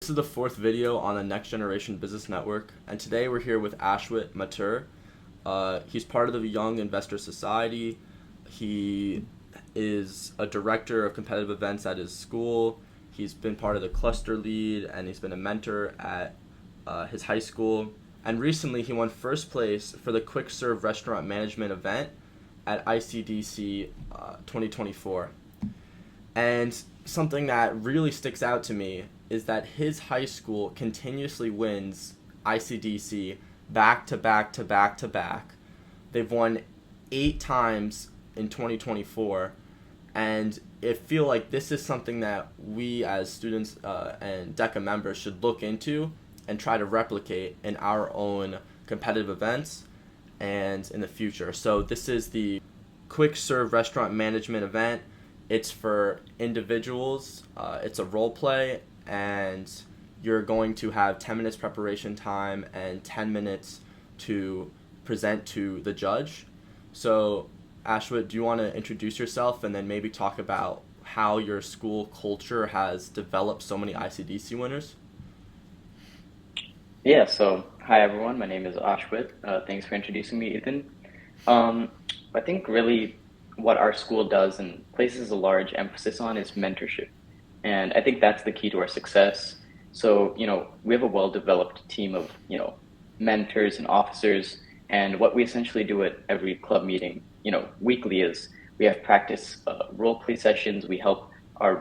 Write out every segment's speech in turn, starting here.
This is the fourth video on the Next Generation Business Network, and today we're here with Ashwit Mathur. He's part of the Young Investor Society. He is a director of competitive events at his school. He's been part of the cluster lead, and he's been a mentor at his high school. And recently he won first place for the Quick Serve Restaurant Management event at ICDC 2024. And something that really sticks out to me is that his high school continuously wins ICDC back to back to back to back. They've won 8 times in 2024, and I feel like this is something that we as students and DECA members should look into and try to replicate in our own competitive events and in the future. So this is the Quick Serve Restaurant Management event. It's for individuals. It's a role play, and you're going to have 10 minutes preparation time and 10 minutes to present to the judge. So, Ashwit, do you want to introduce yourself and then maybe talk about how your school culture has developed so many ICDC winners? Yeah, so hi everyone, my name is Ashwit. Thanks for introducing me, Ethan. I think really what our school does and places a large emphasis on is mentorship. And I think that's the key to our success. So, we have a well-developed team of, mentors and officers. And what we essentially do at every club meeting, weekly is we have practice role play sessions. We help our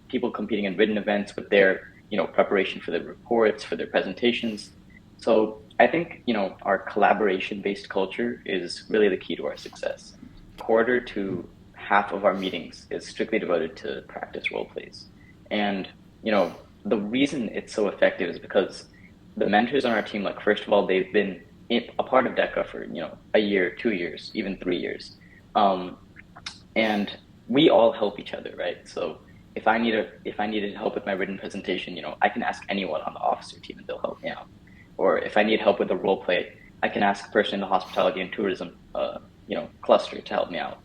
people competing in written events with their, preparation for their reports, for their presentations. So I think, our collaboration-based culture is really the key to our success. Quarter to half of our meetings is strictly devoted to practice role plays. And, the reason it's so effective is because the mentors on our team, like, first of all, they've been a part of DECA for, a year, 2 years, even 3 years. And we all help each other, right? So if I needed help with my written presentation, I can ask anyone on the officer team and they'll help me out. Or if I need help with a role play, I can ask a person in the hospitality and tourism, cluster to help me out.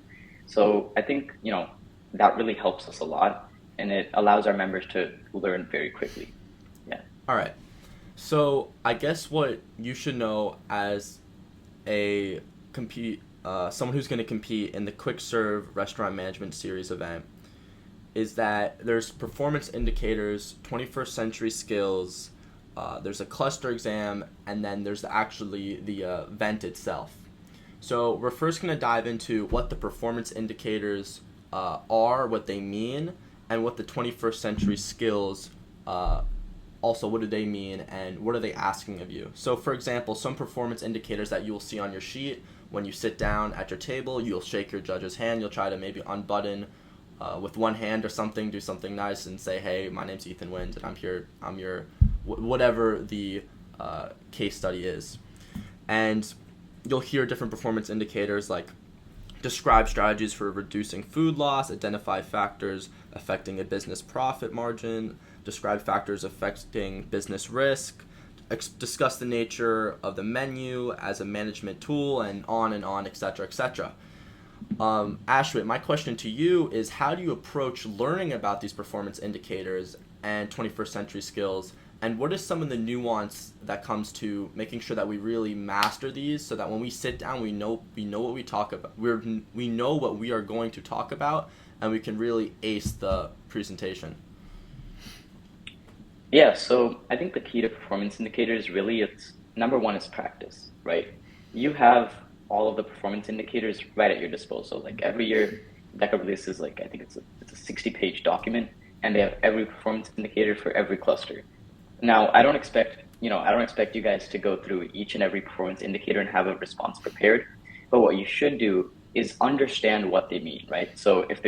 So I think, that really helps us a lot, and it allows our members to learn very quickly. Yeah. All right. So I guess what you should know as someone who's going to compete in the Quick Serve Restaurant Management Series event is that there's performance indicators, 21st century skills, there's a cluster exam, and then there's actually the event itself. So we're first going to dive into what the performance indicators are, what they mean, and what the 21st century skills also, what do they mean, and what are they asking of you? So, for example, some performance indicators that you'll see on your sheet when you sit down at your table, you'll shake your judge's hand, you'll try to maybe unbutton with one hand or something, do something nice and say, hey, my name's Ethan Wind, and I'm your whatever the case study is. And you'll hear different performance indicators like describe strategies for reducing food loss, identify factors affecting a business profit margin, describe factors affecting business risk, discuss the nature of the menu as a management tool, and on, etc., etc. Ashwit, my question to you is, how do you approach learning about these performance indicators and 21st century skills, and what is some of the nuance that comes to making sure that we really master these so that when we sit down, we know what we talk about, we know what we are going to talk about, and we can really ace the presentation? Yeah, so I think the key to performance indicators really, it's number one is practice, right? You have all of the performance indicators right at your disposal. Like every year, DECA releases I think it's a 60-page document, and they have every performance indicator for every cluster. Now, I don't expect you guys to go through each and every performance indicator and have a response prepared. But what you should do is understand what they mean, right? So if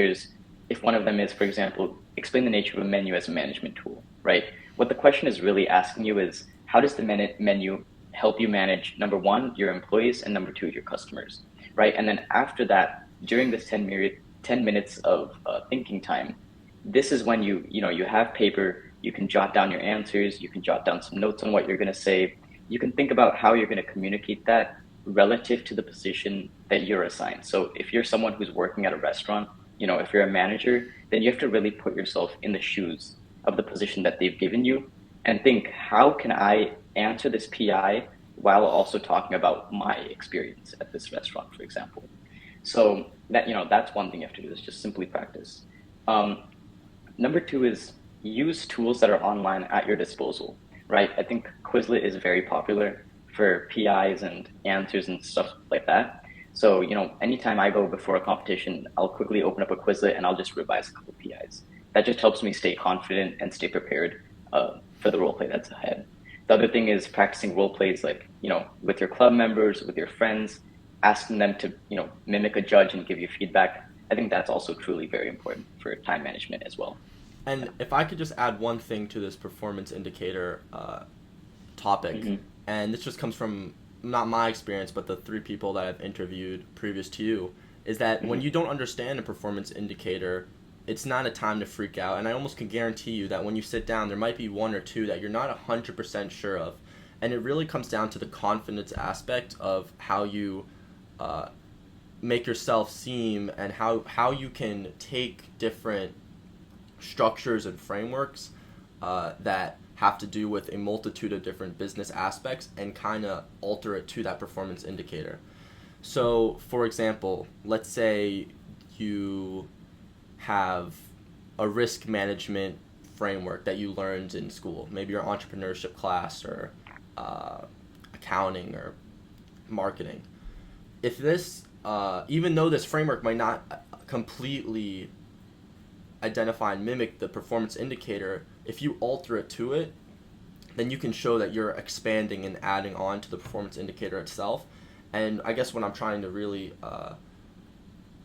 one of them is, for example, explain the nature of a menu as a management tool, right? What the question is really asking you is, how does the menu help you manage, number one, your employees, and number two, your customers, right? And then after that, during this 10 minutes of thinking time, this is when you have paper, you can jot down your answers, you can jot down some notes on what you're going to say, you can think about how you're going to communicate that relative to the position that you're assigned. So if you're someone who's working at a restaurant, if you're a manager, then you have to really put yourself in the shoes of the position that they've given you and think, how can I answer this PI while also talking about my experience at this restaurant, for example? So that, that's one thing you have to do is just simply practice. Um, Number two is use tools that are online at your disposal, right? I think Quizlet is very popular for PIs and answers and stuff like that. So, anytime I go before a competition, I'll quickly open up a Quizlet and I'll just revise a couple PIs. That just helps me stay confident and stay prepared for the role play that's ahead. The other thing is practicing role plays like, with your club members, with your friends, asking them to, mimic a judge and give you feedback. I think that's also truly very important for time management as well. And if I could just add one thing to this performance indicator topic, and this just comes from not my experience, but the three people that I've interviewed previous to you, is that when you don't understand a performance indicator, it's not a time to freak out. And I almost can guarantee you that when you sit down, there might be one or two that you're not 100% sure of. And it really comes down to the confidence aspect of how you make yourself seem and how you can take different structures and frameworks that have to do with a multitude of different business aspects and kind of alter it to that performance indicator. So, for example, let's say you have a risk management framework that you learned in school, maybe your entrepreneurship class or accounting or marketing. If this, even though this framework might not completely identify and mimic the performance indicator, if you alter it to it, then you can show that you're expanding and adding on to the performance indicator itself. And I guess what I'm trying to really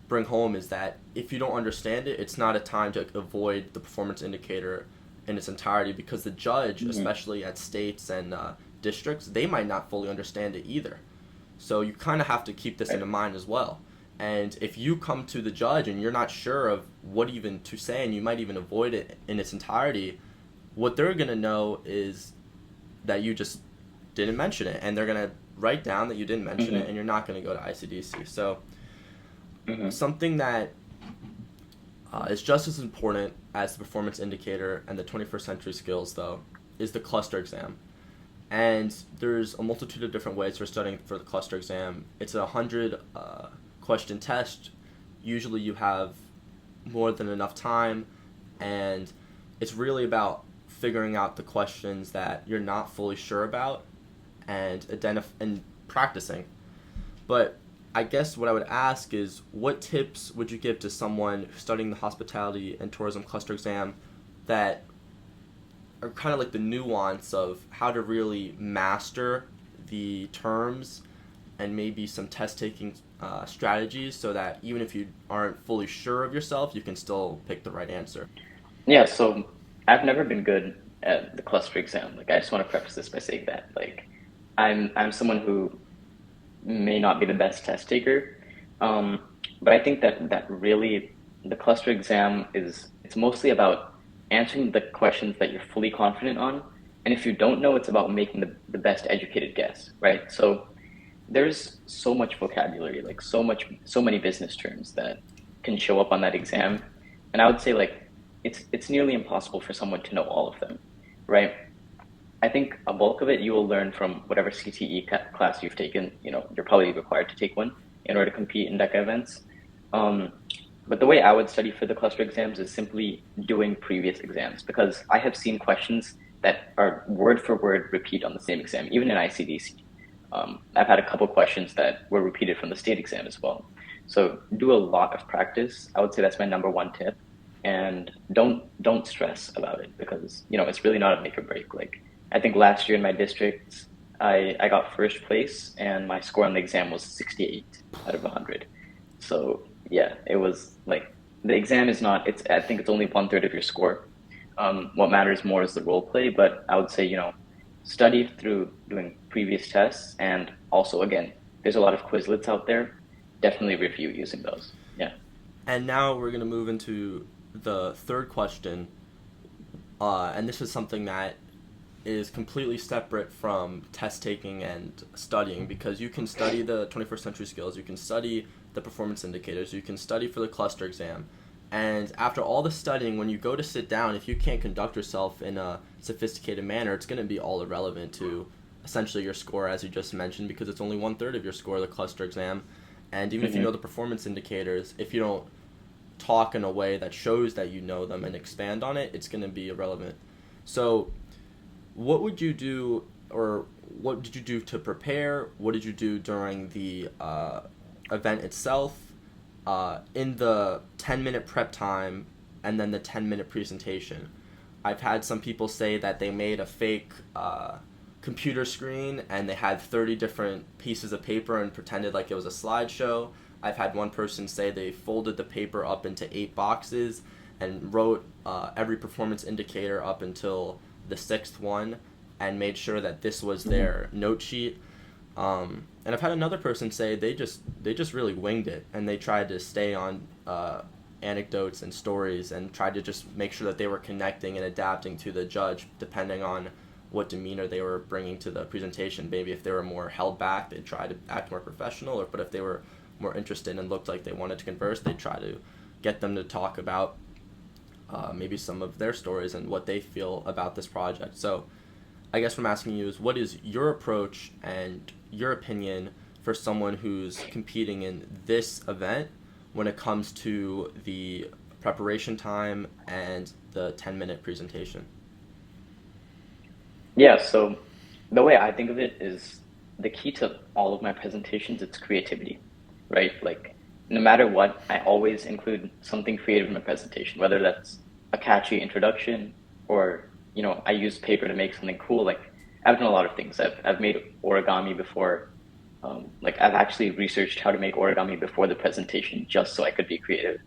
bring home is that if you don't understand it, it's not a time to avoid the performance indicator in its entirety, because the judge, especially at states and districts, they might not fully understand it either. So you kind of have to keep this in mind as well. And if you come to the judge and you're not sure of what even to say, and you might even avoid it in its entirety, what they're going to know is that you just didn't mention it, and they're going to write down that you didn't mention it, and you're not going to go to ICDC. So something that is just as important as the performance indicator and the 21st century skills, though, is the cluster exam. And there's a multitude of different ways for studying for the cluster exam. It's a 100 question test. Usually you have more than enough time, and it's really about figuring out the questions that you're not fully sure about and and practicing. But I guess what I would ask is, what tips would you give to someone studying the hospitality and tourism cluster exam that are kind of like the nuance of how to really master the terms and maybe some test-taking strategies, so that even if you aren't fully sure of yourself, you can still pick the right answer? Yeah, so I've never been good at the cluster exam. Like, I just want to preface this by saying that, like, I'm someone who may not be the best test taker, but I think that really the cluster exam it's mostly about answering the questions that you're fully confident on, and if you don't know, it's about making the best educated guess, right? So there's so much vocabulary, like so many business terms that can show up on that exam, and I would say, like, it's nearly impossible for someone to know all of them, right? I think a bulk of it you will learn from whatever CTE class you've taken. You're probably required to take one in order to compete in DECA events. But the way I would study for the cluster exams is simply doing previous exams, because I have seen questions that are word for word repeat on the same exam, even in ICDC. I've had a couple questions that were repeated from the state exam as well. So do a lot of practice. I would say that's my number one tip. And don't stress about it, because it's really not a make or break. Like, I think last year in my district, I got first place, and my score on the exam was 68 out of 100. So yeah, it was like, the exam is not. I think it's only 1/3 of your score. What matters more is the role play. But I would say, study through doing previous tests, and also, again, there's a lot of Quizlets out there. Definitely review using those. Yeah. And now we're gonna move into the third question, and this is something that is completely separate from test taking and studying, because you can study the 21st century skills, you can study the performance indicators, you can study for the cluster exam, And after all the studying, when you go to sit down, if you can't conduct yourself in a sophisticated manner, it's going to be all irrelevant to essentially your score, as you just mentioned, because it's only 1/3 of your score, the cluster exam. And even if you know the performance indicators, if you don't talk in a way that shows that you know them and expand on it, it's going to be irrelevant. So what would you do, or what did you do to prepare? What did you do during the event itself, in the 10-minute prep time, and then the 10-minute presentation? I've had some people say that they made a fake computer screen and they had 30 different pieces of paper and pretended like it was a slideshow. I've had one person say they folded the paper up into 8 boxes and wrote every performance indicator up until the 6th one and made sure that this was their note sheet. And I've had another person say they just really winged it, and they tried to stay on anecdotes and stories and tried to just make sure that they were connecting and adapting to the judge depending on what demeanor they were bringing to the presentation. Maybe if they were more held back, they'd try to act more professional, but if they were more interested and looked like they wanted to converse, they'd try to get them to talk about maybe some of their stories and what they feel about this project. So I guess what I'm asking you is, what is your approach and your opinion for someone who's competing in this event when it comes to the preparation time and the 10-minute presentation? Yeah, so the way I think of it is the key to all of my presentations, it's creativity, right? Like, no matter what, I always include something creative in my presentation, whether that's a catchy introduction or, I use paper to make something cool. Like, I've done a lot of things. I've made origami before. Like, I've actually researched how to make origami before the presentation just so I could be creative.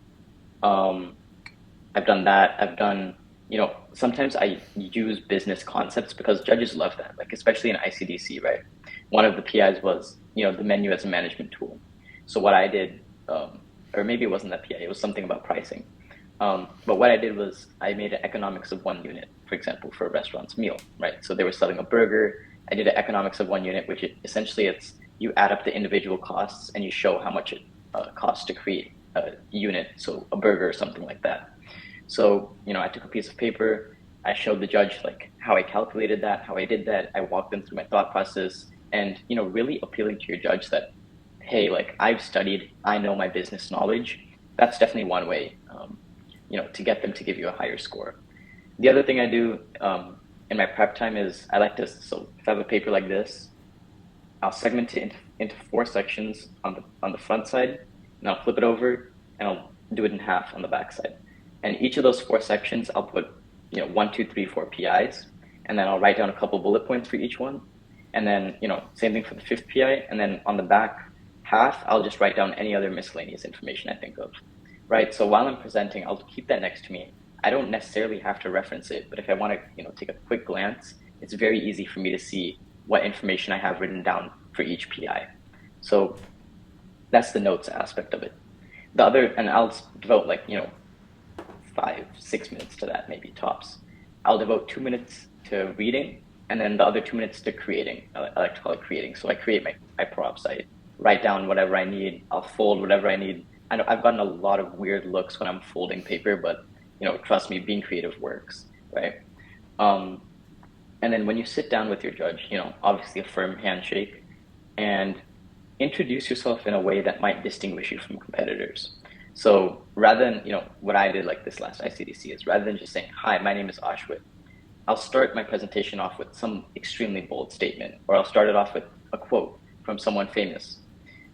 I've done that. I've done, sometimes I use business concepts because judges love that, like, especially in ICDC, right? One of the PIs was, the menu as a management tool. So what I did, or maybe it wasn't that PI, it was something about pricing. But what I did was I made an economics of 1 unit, for example, for a restaurant's meal, right? So they were selling a burger. I did an economics of 1 unit, which essentially it's you add up the individual costs and you show how much it costs to create a unit, so a burger or something like that. So, I took a piece of paper, I showed the judge like how I calculated that, how I did that. I walked them through my thought process and, really appealing to your judge that, hey, like, I've studied, I know my business knowledge. That's definitely one way, to get them to give you a higher score. The other thing I do in my prep time is I like to, so if I have a paper like this, I'll segment it into 4 sections on the front side, and I'll flip it over and I'll do it in half on the back side. And each of those 4 sections, I'll put, 1, 2, 3, 4 PIs, and then I'll write down a couple bullet points for each one. And then, same thing for the 5th PI. And then on the back half, I'll just write down any other miscellaneous information I think of, right? So while I'm presenting, I'll keep that next to me. I don't necessarily have to reference it, but if I want to, take a quick glance, it's very easy for me to see what information I have written down for each PI. So that's the notes aspect of it. The other, and I'll devote 5-6 minutes to that, maybe tops. I'll devote 2 minutes to reading, and then the other 2 minutes to creating. I like to call it creating. So I create my props. I write down whatever I need. I'll fold whatever I need. I know I've gotten a lot of weird looks when I'm folding paper, but trust me, being creative works, right? And then when you sit down with your judge, obviously a firm handshake, and introduce yourself in a way that might distinguish you from competitors. So rather than, what I did like this last ICDC is rather than just saying, hi, my name is Ashwit, I'll start my presentation off with some extremely bold statement, or I'll start it off with a quote from someone famous.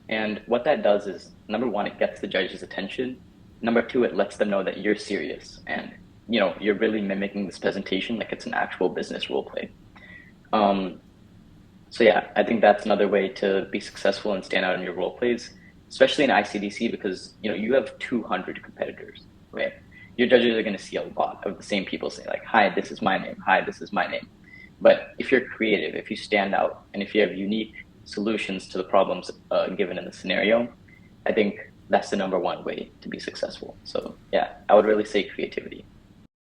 And what that does is, number one, it gets the judge's attention. Number two, it lets them know that you're serious and, you're really mimicking this presentation like it's an actual business role play. So yeah, I think that's another way to be successful and stand out in your role plays, especially in ICDC, because, you have 200 competitors, right? Your judges are going to see a lot of the same people say like, hi, this is my name. Hi, this is my name. But if you're creative, if you stand out, and if you have unique solutions to the problems given in the scenario, I think that's the number one way to be successful. So yeah, I would really say creativity.